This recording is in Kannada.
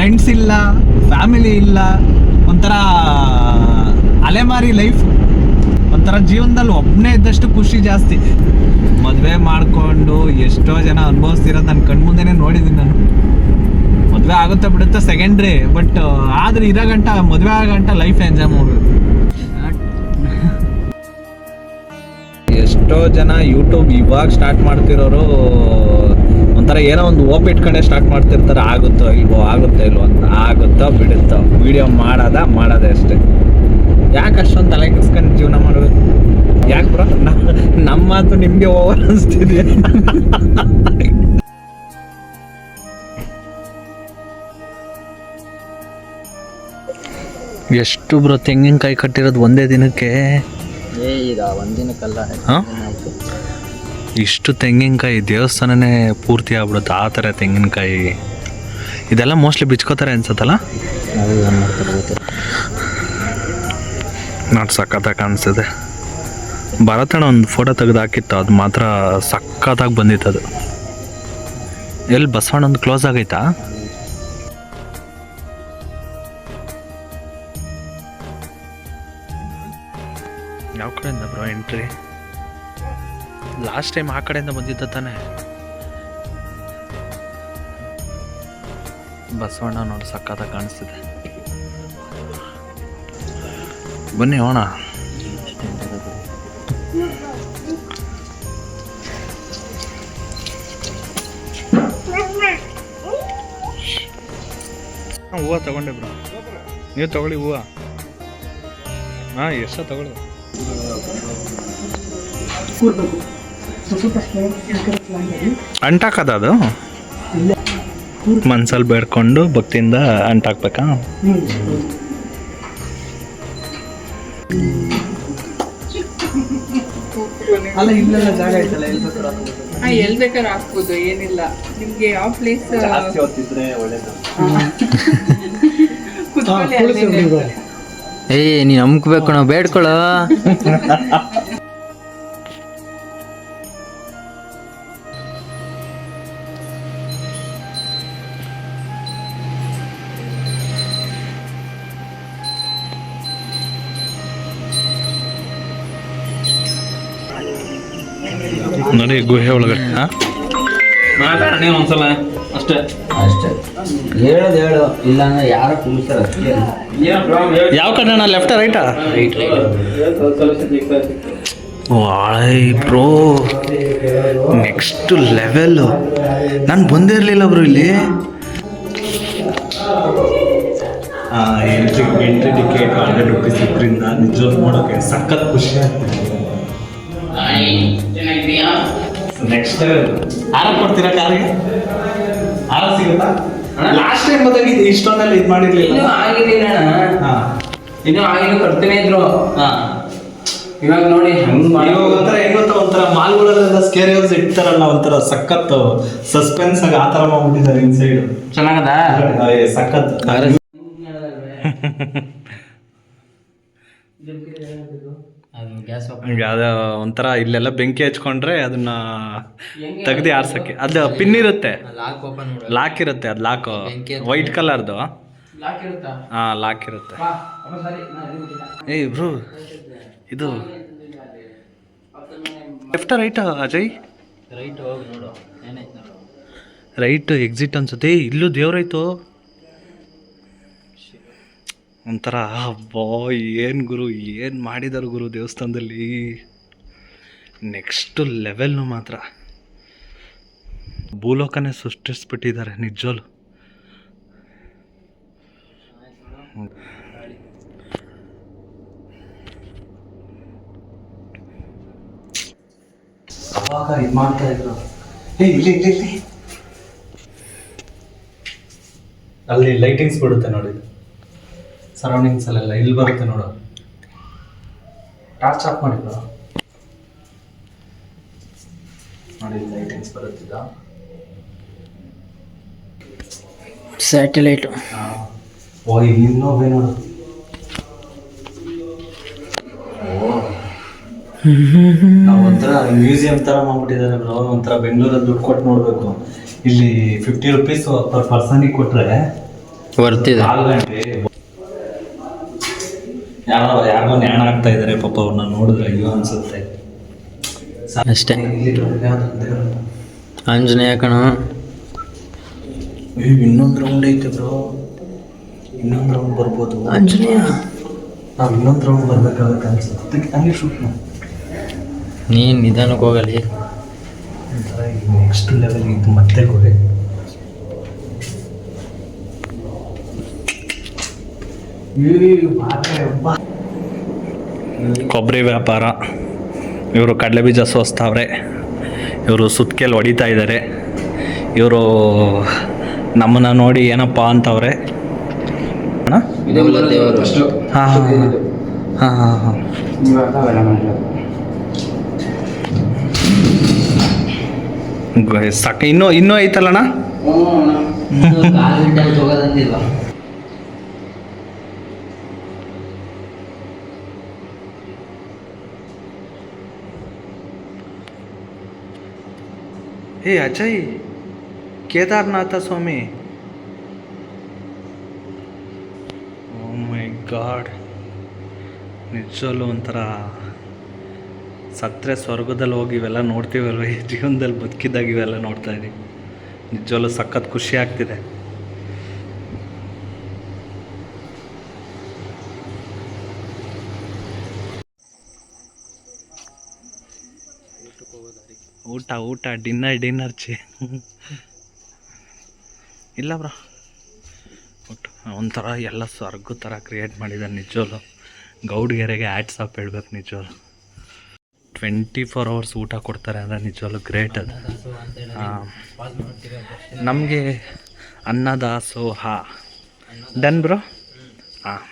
ಫ್ರೆಂಡ್ಸ್ ಇಲ್ಲ, ಫ್ಯಾಮಿಲಿ ಇಲ್ಲ, ಒಂಥರ ಅಲೆಮಾರಿ ಲೈಫ್. ಒಂಥರ ಜೀವನದಲ್ಲಿ ಒಬ್ಬನೇ ಇದ್ದಷ್ಟು ಖುಷಿ ಜಾಸ್ತಿ. ಮದುವೆ ಮಾಡಿಕೊಂಡು ಎಷ್ಟೋ ಜನ ಅನುಭವಿಸ್ತಿರೋದು ನನ್ನ ಕಣ್ಮುಂದೆನೇ ನೋಡಿದ್ದೀನಿ ನಾನು. ಮದುವೆ ಆಗುತ್ತೆ ಬಿಡುತ್ತೆ ಸೆಕೆಂಡ್ರಿ, ಬಟ್ ಆದ್ರೆ ಇರೋ ಗಂಟ, ಮದುವೆ ಆಗೋ ಗಂಟ ಲೈಫ್ ಎಂಜಾಯ್ ಮಾಡಬೇಕು. ಎಷ್ಟೋ ಜನ ಯೂಟ್ಯೂಬ್ ಇವಾಗ ಸ್ಟಾರ್ಟ್ ಮಾಡ್ತಿರೋರು ಒಂಥರ ಏನೋ ಒಂದು ಓಪ್ ಇಟ್ಕೊಂಡೆ ಸ್ಟಾರ್ಟ್ ಮಾಡ್ತಿರ್ತಾರೆ. ಆಗುತ್ತೋ ಇಲ್ವೋ ಅಂತ. ಆಗುತ್ತೋ ಬಿಡುತ್ತೋ, ವಿಡಿಯೋ ಮಾಡೋದೇ ಅಷ್ಟೇ. ಯಾಕೆ ಅಷ್ಟೊಂದು ತಲೆ ಕೆಡಿಸ್ಕೊಂಡು ಜೀವನ ಮಾಡಬೇಕು? ಯಾಕೆ ಬ್ರೋ ನಮ್ಮ ಮಾತು ನಿಮಗೆ ಓವರ್ ಅನಿಸ್ತಿದೆಯಾ? ಎಷ್ಟು ಬ್ರೋ ತೆಂಗಿನಕಾಯಿ ಕಟ್ಟಿರೋದು ಒಂದೇ ದಿನಕ್ಕೆ? ಒಂದಿನಕ್ಕಲ್ಲ, ಇಷ್ಟು ತೆಂಗಿನಕಾಯಿ ದೇವಸ್ಥಾನನೇ ಪೂರ್ತಿ ಆಗ್ಬಿಡುತ್ತೆ ಆ ಥರ ತೆಂಗಿನಕಾಯಿ. ಇದೆಲ್ಲ ಮೋಸ್ಟ್ಲಿ ಬಿಚ್ಕೋತಾರೆ ಅನ್ಸತ್ತಲ್ಲ. ನೋಡಿ ಸಖತ್ತಾಗಿ ಕಾಣಿಸ್ತಿದೆ. ಭರತಣ್ಣ ಒಂದು ಫೋಟೋ ತೆಗೆದು ಹಾಕಿತ್ತು, ಅದು ಮಾತ್ರ ಸಖತ್ತಾಗಿ ಬಂದಿತ್ತು. ಅದು ಎಲ್ಲಿ ಬಸವಣ್ಣ ಒಂದು ಕ್ಲೋಸ್ ಆಗೈತಾ? ಯಾವ ಕಡೆಯಿಂದ ಬ್ರೋ ಎಂಟ್ರಿ? ಲಾಸ್ಟ್ ಟೈಮ್ ಆ ಕಡೆಯಿಂದ ಬಂದಿದ್ದ ತಾನೆ. ಬಸವಣ್ಣ ನೋಡಿ ಸಖತ್ತಾಗಿ ಕಾಣಿಸ್ತಿದೆ. ಬನ್ನಿ ಹೋಣ. ಹೂವು ತಗೊಂಡೆ ಬ್ರೋ, ನೀವು ತಗೊಳ್ಳಿ ಹೂವು. ಹಾಂ, ಎಷ್ಟು ತಗೊಳ್ಳಿ. ಅಂಟಾಕದ ಅದು ಮನ್ಸಲ್ಲಿ ಬೇಡ್ಕೊಂಡು ಭಕ್ತಿಯಿಂದ ಅಂಟಾಕ್ಬೇಕಾ? ಅಲ್ಲ ಇಲ್ಲೆಲ್ಲ ಜಾಗ ಐತಲ್ಲ, ಎಲ್ಲಿ ಬೇಕಾದ್ರೆ ಹಾಕ್ಬೋದು, ಏನಿಲ್ಲ. ನಿಮ್ಗೆ ಯಾವ ಪ್ಲೇಸ್ ಜಾಸ್ತಿ ಹೊತ್ತಿದ್ರೆ ಒಳ್ಳೇದು. ನೀನು ನಂಬ್ಕೋಬೇಕು, ನಾವು ಬೇಡ್ಕೊಳ್ಳೋ. ನೋಡಿ ಗುಹೆ ಒಳಗಡೆ. ಮಾತಾಡೋಣ ಒಂದ್ಸಲ ಅಷ್ಟೇ. ಹೇಳು ಇಲ್ಲ ಅಂದ್ರೆ ಯಾರ ಕುಳಿಸ್ತಾರ. ಯಾವ ಕಡೆ ಅಣ್ಣ? ಲೆಫ್ಟ ರೈಟಾ? Y bro, next level. ನಾನು ಬಂದೇ ಇರಲಿಲ್ಲ ಬ್ರೋ ಇಲ್ಲಿ. ಎಂಟ್ರಿ ಟಿಕೆಟ್ 100 ರೂಪೀಸ್ ಇದ್ರಿಂದ ನಿಜವಾಗ್ಲೂ ನೋಡೋಕ್ಕೆ ಸಖತ್ ಖುಷಿ ಆಗ್ತದೆ. ನೆಕ್ಸ್ಟ್ ಆರ ಕೊಡ್ತೀರಾ ಕಾರಿಗೆ? ಆರ ಸಿಗುತ್ತಾ? ಲಾಸ್ಟ್ ಟೈಮ್ ಬಂದಾಗಿದ್ದು ಇಷ್ಟೊಂದೆಲ್ಲ ಇದು ಮಾಡಿರ್ಲಿಲ್ಲ. ಇನ್ನೂ ಆಗಿನ ಕಟ್ತಾನೆ ಇದ್ರು. ಇವಾಗ ನೋಡಿ ಒಂಥರ ಮಾಲ್ಗಳಲ್ಲೆಲ್ಲ ಸ್ಕೇರ್ ಹೌಸ್ ಇಡ್ತಾರಲ್ಲ, ಒಂಥರ ಸಖತ್ ಸಸ್ಪೆನ್ಸ್ ಆಗಿ ಆ ಥರ ಮಾಡ್ಬಿಟ್ಟಿದ್ದಾರೆ ಇನ್ಸೈಡ್. ಚೆನ್ನಾಗದ ಸಖತ್. ಅದ ಒಂಥರ ಇಲ್ಲೆಲ್ಲ ಬೆಂಕಿ ಹಚ್ಕೊಂಡ್ರೆ ಅದನ್ನ ತೆಗ್ದು ಆರ್ಸಕ್ಕೆ ಅದು ಪಿನ್ ಇರುತ್ತೆ, ಲಾಕ್ ಇರುತ್ತೆ. ಅದು ಲಾಕ್ ವೈಟ್ ಕಲರ್ದು. ಹಾಂ, ಲಾಕ್ ಇರುತ್ತೆ. ಏಯ್ ಬ್ರೋ, ಇದು ಲೆಫ್ಟ ರೈಟಾ ಅಜಯ್? ರೈಟ್ ಎಕ್ಸಿಟ್ ಅನ್ಸುತ್ತೆ. ಇಲ್ಲೂ ದೇವ್ರಾಯ್ತು. ಒಂಥರ ಅಬ್ಬಾ, ಏನು ಗುರು, ಏನು ಮಾಡಿದರು ಗುರು ದೇವಸ್ಥಾನದಲ್ಲಿ. ನೆಕ್ಸ್ಟ್ ಲೆವೆಲ್ನು ಮಾತ್ರ ಭೂಲೋಕನೇ ಸೃಷ್ಟಿಸ್ಬಿಟ್ಟಿದ್ದಾರೆ ನಿಜವಲ್ಲೂ. ಅವಾಗ ಇದು ಮಾಡ್ತಾ ಇದ್ರು. ಇಲ್ಲಿ ಅಲ್ಲಿ ಲೈಟಿಂಗ್ಸ್ ಬಿಡುತ್ತೆ ನೋಡಿ, ಸರೌಂಡಿಂಗ್ಸ್ ಅಲ್ಲೆಲ್ಲ ಇಲ್ಲಿ ಬರುತ್ತೆ ನೋಡು. ಟಾರ್ಚ್ ಆಫ್ ಮಾಡಿದ್ರು ನೋಡಿ, ಲೈಟಿಂಗ್ಸ್ ಬರುತ್ತಿದ್ದ. ಸ್ಯಾಟಲೈಟು. ಓ, ಇನ್ನೊಬ್ಬೇ ನೋಡು. ನಾವು ಒಂಥರ ಮ್ಯೂಸಿಯಂ ಥರ ಮಾಡ್ಬಿಟ್ಟಿದ್ದಾರೆ ಬ್ರೋ. ಒಂಥರ ಬೆಂಗಳೂರಲ್ಲಿ ದುಡ್ಡು ಕೊಟ್ಟು ನೋಡಬೇಕು. ಇಲ್ಲಿ 50 ರೂಪೀಸ್ ಪರ್ ಪರ್ಸನಿಗೆ ಕೊಟ್ಟರೆ ಬರ್ತಿದೆ ಯಾರೋ ನ್ಯಾಣ ಆಗ್ತಾ ಇದಾರೆ ಪಾಪ ಅವ್ರನ್ನ ನೋಡಿದ್ರೆ ಅಯ್ಯೋ ಅನ್ಸುತ್ತೆ. ಅಷ್ಟೇ. ಆಂಜನೇಯ ಕಣ. ಇನ್ನೊಂದು ರೌಂಡ್ ಐತೆ ಬ್ರೋ, ಇನ್ನೊಂದು ರೌಂಡ್ ಬರ್ಬೋದು. ಆಂಜನೇಯ ನಾವು ಇನ್ನೊಂದು ರೌಂಡ್ ಬರ್ಬೇಕಾಗತ್ತೆ ಅನ್ಸುತ್ತೆ. ಅದಕ್ಕೆ ಹಂಗೆ ಶೂಟ್ ಮಾಡಿ ನೀನು ನಿಧಾನಕ್ಕೆ ಹೋಗಲಿ. ಒಂಥರ ಈಗ ನೆಕ್ಸ್ಟ್ ಲೆವೆಲ್ ಇದು ಮತ್ತೆ ಹೋಗಿ ಕೊಬ್ಬರಿ ವ್ಯಾಪಾರ. ಇವರು ಕಡಲೆ ಬೀಜ ಸೋಸ್ತಾವ್ರೆ, ಇವರು ಸುತ್ತಕೆಯಲ್ಲಿ ಹೊಡಿತಾ ಇದ್ದಾರೆ. ಇವರು ನಮ್ಮನ್ನ ನೋಡಿ ಏನಪ್ಪ ಅಂತವ್ರೆ. ಹಾಂ ಹಾಂ ಹಾಂ ಹಾಂ ಹಾಂ ಸಾಕು. ಇನ್ನೂ ಐತಲ್ಲಣ್ಣ. ಹೇ ಅಜಯ್, ಕೇದಾರನಾಥ ಸ್ವಾಮಿ. ಓ ಮೈ ಗಾಡ್, ನಿಜವಲ್ಲೂ ಒಂಥರ ಸತ್ತರೆ ಸ್ವರ್ಗದಲ್ಲಿ ಹೋಗಿ ಇವೆಲ್ಲ ನೋಡ್ತೀವಲ್ವ, ಈ ಜೀವನದಲ್ಲಿ ಬದುಕಿದ್ದಾಗ ಇವೆಲ್ಲ ನೋಡ್ತಾ ಇದ್ದೀವಿ. ನಿಜವಲ್ಲೂ ಸಖತ್ ಖುಷಿ ಆಗ್ತಿದೆ. ಊಟ ಡಿನ್ನರ್ ಇಲ್ಲ ಬ್ರೋ. ಒಟ್ಟು ಒಂಥರ ಎಲ್ಲ ಸ್ವರ್ಗ ಥರ ಕ್ರಿಯೇಟ್ ಮಾಡಿದ್ದಾರೆ ನಿಜವಲ್ಲೂ. ಗೌಡ್ಗೆರೆಗೆ ಹ್ಯಾಟ್ಸ್ ಆಫ್ ಹೇಳ್ಬೇಕು ನಿಜವಲ್ಲೂ. 24 hours ಊಟ ಕೊಡ್ತಾರೆ ಅಂದರೆ ನಿಜವಲ್ಲೂ ಗ್ರೇಟ್ ಅದು. ನಮಗೆ ಅನ್ನದಾಸೋಹ ಡನ್ ಬ್ರೋ. ಹಾಂ.